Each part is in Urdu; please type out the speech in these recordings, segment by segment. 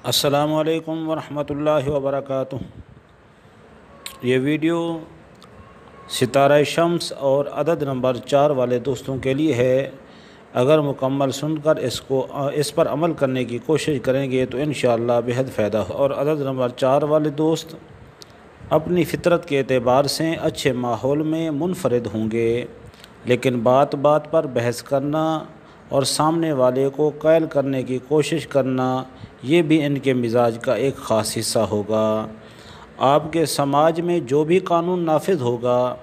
السلام علیکم ورحمۃ اللہ وبرکاتہ۔ یہ ویڈیو ستارہ شمس اور عدد نمبر 4 والے دوستوں کے لیے ہے۔ اگر مکمل سن کر اس پر عمل کرنے کی کوشش کریں گے تو انشاءاللہ بہت فائدہ ہو۔ اور عدد نمبر 4 والے دوست اپنی فطرت کے اعتبار سے اچھے ماحول میں منفرد ہوں گے، لیکن بات بات پر بحث کرنا اور سامنے والے کو قائل کرنے کی کوشش کرنا یہ بھی ان کے مزاج کا ایک خاص حصہ ہوگا۔ آپ کے سماج میں جو بھی قانون نافذ ہوگا،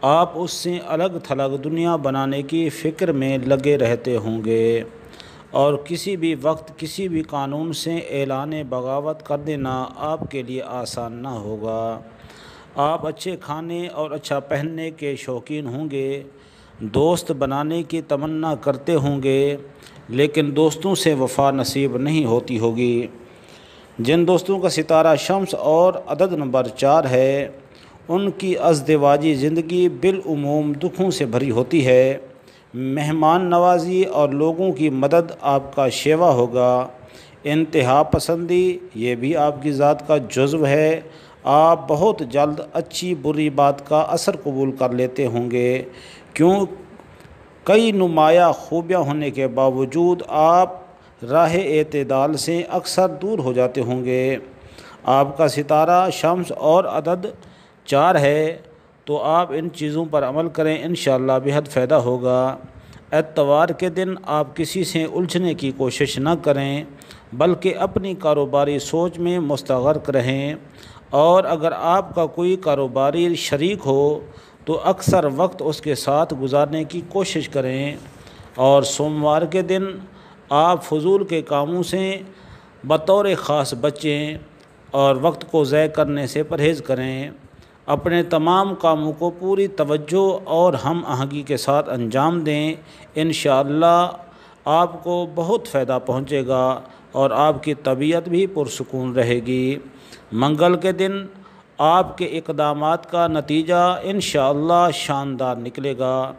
آپ اس سے الگ تھلگ دنیا بنانے کی فکر میں لگے رہتے ہوں گے، اور کسی بھی وقت کسی بھی قانون سے اعلان بغاوت کر دینا آپ کے لیے آسان نہ ہوگا۔ آپ اچھے کھانے اور اچھا پہننے کے شوقین ہوں گے، دوست بنانے کی تمنا کرتے ہوں گے، لیکن دوستوں سے وفا نصیب نہیں ہوتی ہوگی۔ جن دوستوں کا ستارہ شمس اور عدد نمبر 4 ہے، ان کی ازدواجی زندگی بالعموم دکھوں سے بھری ہوتی ہے۔ مہمان نوازی اور لوگوں کی مدد آپ کا شیوا ہوگا۔ انتہا پسندی یہ بھی آپ کی ذات کا جزو ہے۔ آپ بہت جلد اچھی بری بات کا اثر قبول کر لیتے ہوں گے، کیوں کئی نمایاں خوبیاں ہونے کے باوجود آپ راہ اعتدال سے اکثر دور ہو جاتے ہوں گے۔ آپ کا ستارہ شمس اور عدد 4 ہے، تو آپ ان چیزوں پر عمل کریں، انشاءاللہ بہت فائدہ ہوگا۔ اتوار کے دن آپ کسی سے الجھنے کی کوشش نہ کریں، بلکہ اپنی کاروباری سوچ میں مستغرق رہیں، اور اگر آپ کا کوئی کاروباری شریک ہو تو اکثر وقت اس کے ساتھ گزارنے کی کوشش کریں۔ اور سوموار کے دن آپ فضول کے کاموں سے بطور خاص بچیں اور وقت کو ضائع کرنے سے پرہیز کریں۔ اپنے تمام کاموں کو پوری توجہ اور ہم آہنگی کے ساتھ انجام دیں، انشاءاللہ آپ کو بہت فائدہ پہنچے گا اور آپ کی طبیعت بھی پرسکون رہے گی۔ منگل کے دن آپ کے اقدامات کا نتیجہ انشاءاللہ شاندار نکلے گا۔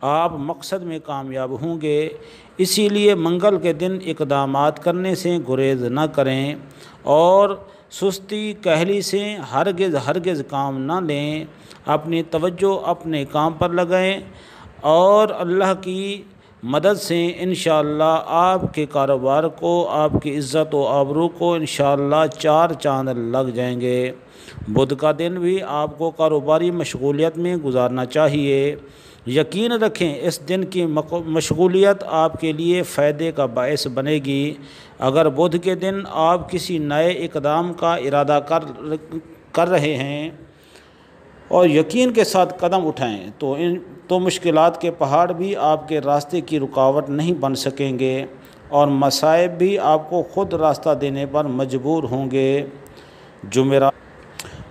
آپ مقصد میں کامیاب ہوں گے، اسی لیے منگل کے دن اقدامات کرنے سے گریز نہ کریں، اور سستی کاہلی سے ہرگز کام نہ لیں۔ اپنی توجہ اپنے کام پر لگائیں، اور اللہ کی مدد سے انشاءاللہ آپ کے کاروبار کو، آپ کی عزت و آبرو کو انشاءاللہ 4 چاند لگ جائیں گے۔ بدھ کا دن بھی آپ کو کاروباری مشغولیت میں گزارنا چاہیے۔ یقین رکھیں اس دن کی مشغولیت آپ کے لیے فائدے کا باعث بنے گی۔ اگر بدھ کے دن آپ کسی نئے اقدام کا ارادہ کر رہے ہیں اور یقین کے ساتھ قدم اٹھائیں تو مشکلات کے پہاڑ بھی آپ کے راستے کی رکاوٹ نہیں بن سکیں گے، اور مصائب بھی آپ کو خود راستہ دینے پر مجبور ہوں گے۔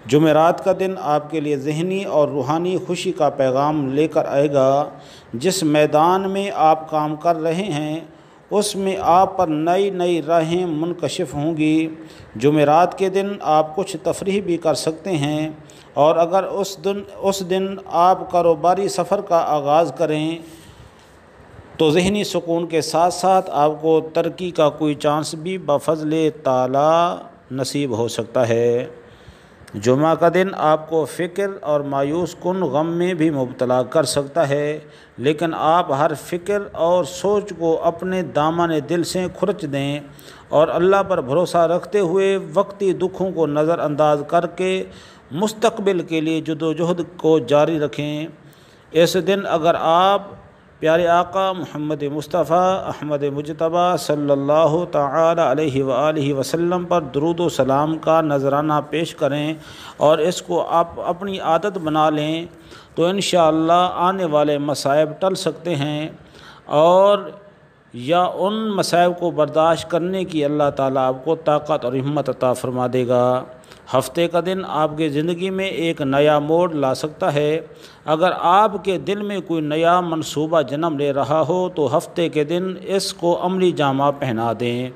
جمعرات کا دن آپ کے لیے ذہنی اور روحانی خوشی کا پیغام لے کر آئے گا۔ جس میدان میں آپ کام کر رہے ہیں، اس میں آپ پر نئی راہیں منکشف ہوں گی۔ جمعرات کے دن آپ کچھ تفریح بھی کر سکتے ہیں، اور اگر اس دن آپ کاروباری سفر کا آغاز کریں تو ذہنی سکون کے ساتھ ساتھ آپ کو ترقی کا کوئی چانس بھی بفضل تعالی نصیب ہو سکتا ہے۔ جمعہ کا دن آپ کو فکر اور مایوس کن غم میں بھی مبتلا کر سکتا ہے، لیکن آپ ہر فکر اور سوچ کو اپنے دامن دل سے کھرچ دیں، اور اللہ پر بھروسہ رکھتے ہوئے وقتی دکھوں کو نظر انداز کر کے مستقبل کے لیے جدوجہد کو جاری رکھیں۔ اس دن اگر آپ پیارے آقا محمد مصطفیٰ احمد مجتبیٰ صلی اللہ تعالی علیہ وآلہ وسلم پر درود و سلام کا نذرانہ پیش کریں اور اس کو آپ اپنی عادت بنا لیں، تو انشاءاللہ آنے والے مصائب ٹل سکتے ہیں، اور یا ان مصائب کو برداشت کرنے کی اللہ تعالیٰ آپ کو طاقت اور ہمت عطا فرما دے گا۔ ہفتے کا دن آپ کی زندگی میں ایک نیا موڑ لا سکتا ہے۔ اگر آپ کے دل میں کوئی نیا منصوبہ جنم لے رہا ہو تو ہفتے کے دن اس کو عملی جامہ پہنا دیں،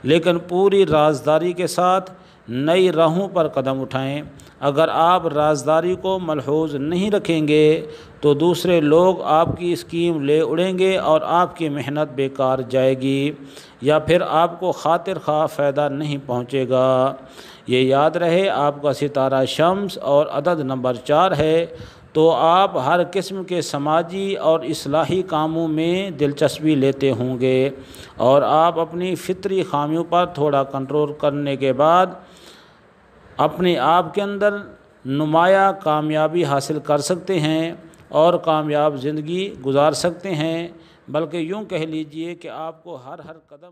لیکن پوری رازداری کے ساتھ نئی راہوں پر قدم اٹھائیں۔ اگر آپ رازداری کو ملحوظ نہیں رکھیں گے تو دوسرے لوگ آپ کی اسکیم لے اڑیں گے اور آپ کی محنت بیکار جائے گی۔ یا پھر آپ کو خاطر خواہ فائدہ نہیں پہنچے گا۔ یہ یاد رہے، آپ کا ستارہ شمس اور عدد نمبر 4 ہے تو آپ ہر قسم کے سماجی اور اصلاحی کاموں میں دلچسپی لیتے ہوں گے، اور آپ اپنی فطری خامیوں پر تھوڑا کنٹرول کرنے کے بعد اپنے آپ کے اندر نمایاں کامیابی حاصل کر سکتے ہیں اور کامیاب زندگی گزار سکتے ہیں، بلکہ یوں کہہ لیجئے کہ آپ کو ہر قدم